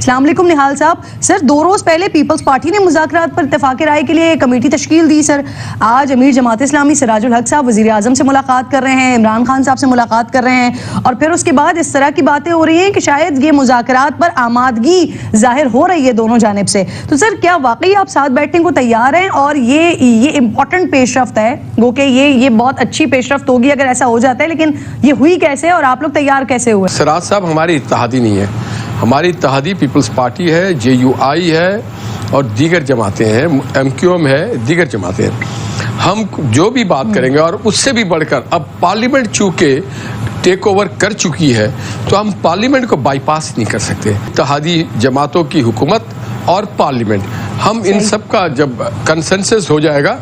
السلام علیکم نہال صاحب. سر 2 روز پہلے پیپلز پارٹی نے مذاکرات پر اتفاق رائے کے لیے کمیٹی تشکیل دی. سر آج امیر جماعت اسلامی سراج الحق صاحب وزیر اعظم سے ملاقات کر رہے ہیں, عمران خان صاحب سے ملاقات کر رہے ہیں, اور پھر اس کے بعد اس طرح کی باتیں ہو رہی ہیں کہ شاید یہ مذاکرات پر آمادگی ظاہر ہو رہی ہے دونوں جانب سے. تو سر کیا واقعی آپ ساتھ بیٹھنے کو تیار ہیں, اور یہ امپورٹنٹ پیش رفت ہے, گو کہ یہ بہت اچھی پیش رفت ہوگی اگر ایسا ہو جاتا ہے, لیکن یہ ہوئی کیسے اور آپ لوگ تیار کیسے ہوئے؟ سراج صاحب ہماری اتحادی نہیں ہے, ہماری اتحادی پیپلز پارٹی ہے, JUI ہے اور دیگر جماعتیں ہیں, MQM ہے, دیگر جماعتیں ہیں. ہم جو بھی بات کریں گے, اور اس سے بھی بڑھ کر اب پارلیمنٹ چونکہ ٹیک اوور کر چکی ہے تو ہم پارلیمنٹ کو بائی پاس نہیں کر سکتے. اتحادی جماعتوں کی حکومت اور پارلیمنٹ, ہم ان سب کا جب کنسنسس ہو جائے گا,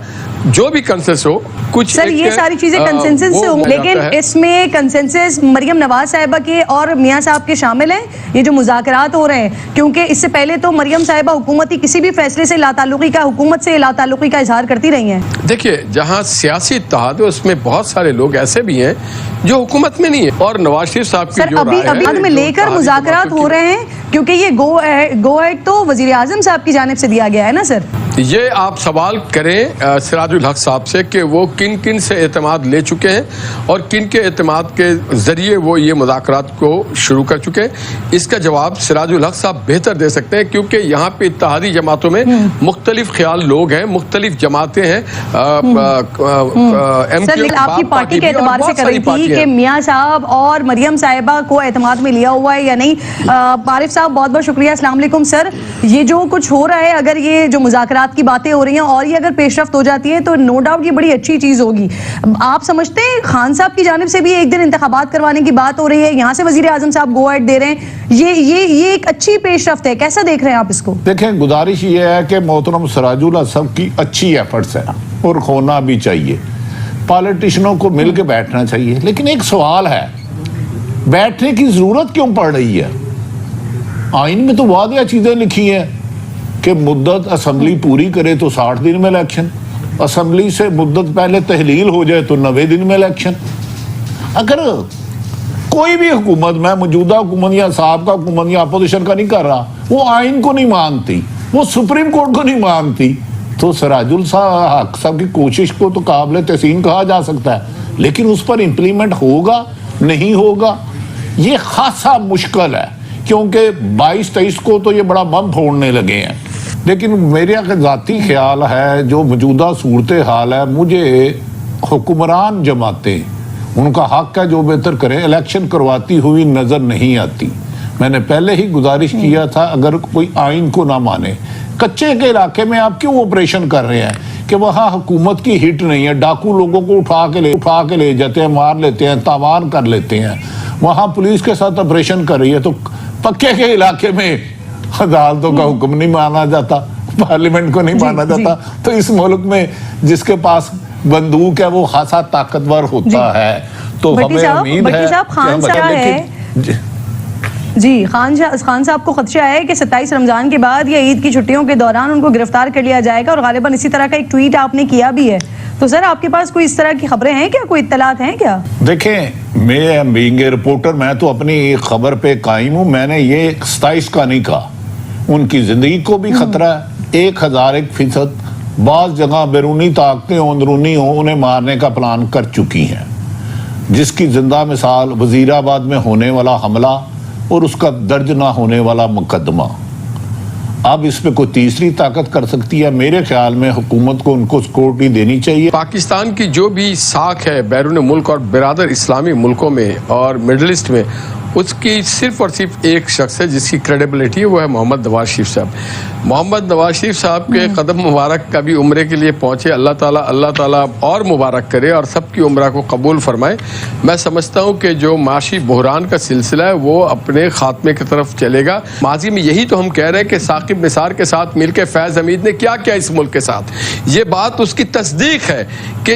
جو بھی کنسنسس ہو, کچھ سر یہ ساری چیزیں کنسنسس سے ہوں, لیکن اس میں کنسنسس مریم نواز صاحبہ کے اور میاں صاحب کے شامل ہیں, یہ جو مذاکرات ہو رہے ہیں, کیونکہ اس سے پہلے تو مریم صاحبہ حکومتی کسی بھی فیصلے سے لا تعلقی کا, حکومت سے لا تعلقی کا اظہار کرتی رہی ہیں. دیکھیے جہاں سیاسی اتحاد ہے اس میں بہت سارے لوگ ایسے بھی ہیں جو حکومت میں نہیں ہے, اور نواز شریف صاحب کی جو رائے ہے ابھی میں لے کر مذاکرات ہو رہے ہیں, کیونکہ یہ گو ایڈ تو وزیر اعظم صاحب کی جانب سے دیا گیا ہے نا سر. یہ آپ سوال کریں سراج الحق صاحب سے کہ وہ کن کن سے اعتماد لے چکے ہیں اور کن کے اعتماد کے ذریعے وہ یہ مذاکرات کو شروع کر چکے ہیں. اس کا جواب سراج الحق صاحب بہتر دے سکتے ہیں, کیونکہ یہاں پہ اتحادی جماعتوں میں مختلف خیال لوگ ہیں, مختلف جماعتیں ہیں. سر آپ کی پارٹی کے اعتبار سے کر رہی تھی کہ میاں صاحب اور مریم صاحبہ کو اعتماد میں لیا ہوا ہے یا نہیں. عارف صاحب بہت بہت شکریہ. السلام علیکم سر. یہ جو کچھ ہو رہا ہے, اگر یہ جو مذاکرات کی باتیں ہو رہی ہیں اور یہ اگر پیش رفت ہو جاتی ہے تو نو ڈاؤٹ یہ بڑی اچھی چیز ہوگی. آپ سمجھتے ہیں خان صاحب کی جانب سے بھی ایک دن انتخابات کروانے کی بات ہو رہی ہے, یہاں سے وزیر اعظم صاحب گو ایڈ دے رہے ہیں, یہ ایک اچھی پیش رفت ہے, کیسا دیکھ رہے ہیں آپ اس کو؟ دیکھیں گزارش یہ ہے کہ محترم سراج الحق صاحب کی اچھی ایفرٹس ہیں اور ہونا بھی چاہیے, پالیٹیشنوں کو مل کے بیٹھنا چاہیے, لیکن ایک سوال ہے, بیٹھنے کی ضرورت کیوں پڑ رہی ہے؟ آئین میں تو واضح چیزیں لکھی ہیں کہ مدت اسمبلی پوری کرے تو 60 دن میں الیکشن, اسمبلی سے مدت پہلے تحلیل ہو جائے تو 90 دن میں الیکشن. اگر کوئی بھی حکومت, میں موجودہ حکومت یا سابقہ حکومت یا اپوزیشن کا نہیں کر رہا, وہ آئین کو نہیں مانتی, وہ سپریم کورٹ کو نہیں مانتی, تو سراج الحق صاحب کی کوشش کو تو قابل تحسین کہا جا سکتا ہے, لیکن اس پر امپلیمنٹ ہوگا نہیں ہوگا یہ خاصا مشکل ہے, کیونکہ 22-23 کو تو یہ بڑا بم پھوڑنے لگے ہیں. لیکن میرا ذاتی خیال ہے جو موجودہ صورتحال ہے, مجھے حکمران جماعتیں, ان کا حق ہے جو بہتر کریں, الیکشن کرواتی ہوئی نظر نہیں آتی. میں نے پہلے ہی گزارش کیا تھا, اگر کوئی آئین کو نہ مانے, کچے کے علاقے میں آپ کیوں آپریشن کر رہے ہیں کہ وہاں حکومت کی ہٹ نہیں ہے, ڈاکو لوگوں کو اٹھا کے لے جاتے ہیں, مار لیتے ہیں, تاوان کر لیتے ہیں, وہاں پولیس کے ساتھ آپریشن کر رہی ہے, تو پکے کے علاقے میں عدالتوں کا حکم نہیں مانا جاتا, پارلیمنٹ کو نہیں مانا جاتا, تو اس ملک میں جس کے پاس بندوق ہے وہ خاصا طاقتور ہوتا ہے. تو ہمیں امید ہے جی خان صاحب کو خدشہ ہے کہ 27 رمضان کے بعد یا عید کی چھٹیوں کے دوران ان کو گرفتار کر لیا جائے گا, اور غالباً اسی طرح کا ایک ٹویٹ آپ نے کیا بھی ہے. تو سر آپ کے پاس کوئی اس طرح کی خبریں ہیں کیا, کوئی اطلاعات ہیں کیا؟ دیکھیں میں بینگ اے رپورٹر, میں تو اپنی خبر پہ قائم ہوں. میں نے یہ 27 کا نہیں کہا, ان کی زندگی کو بھی خطرہ ہے 1001%. بعض جگہ بیرونی طاقتیں اندرونی ہوں انہیں مارنے کا پلان کر چکی ہیں, جس کی زندہ مثال وزیر آباد میں ہونے والا حملہ اور اس کا درج نہ ہونے والا مقدمہ. اب اس پہ کوئی تیسری طاقت کر سکتی ہے؟ میرے خیال میں حکومت کو ان کو سکیورٹی دینی چاہیے. پاکستان کی جو بھی ساکھ ہے بیرون ملک اور برادر اسلامی ملکوں میں اور مڈل ایسٹ میں, اس کی صرف اور صرف ایک شخص ہے جس کی کریڈیبلٹی ہے, وہ ہے محمد نواز شریف صاحب. محمد نواز شریف صاحب کے قدم مبارک کبھی عمرے کے لیے پہنچے, اللہ تعالیٰ اور مبارک کرے اور سب کی عمرہ کو قبول فرمائے. میں سمجھتا ہوں کہ جو معاشی بحران کا سلسلہ ہے وہ اپنے خاتمے کی طرف چلے گا. ماضی میں یہی تو ہم کہہ رہے ہیں کہ ثاقب نثار کے ساتھ مل کے فیض حمید نے کیا کیا اس ملک کے ساتھ, یہ بات اس کی تصدیق ہے کہ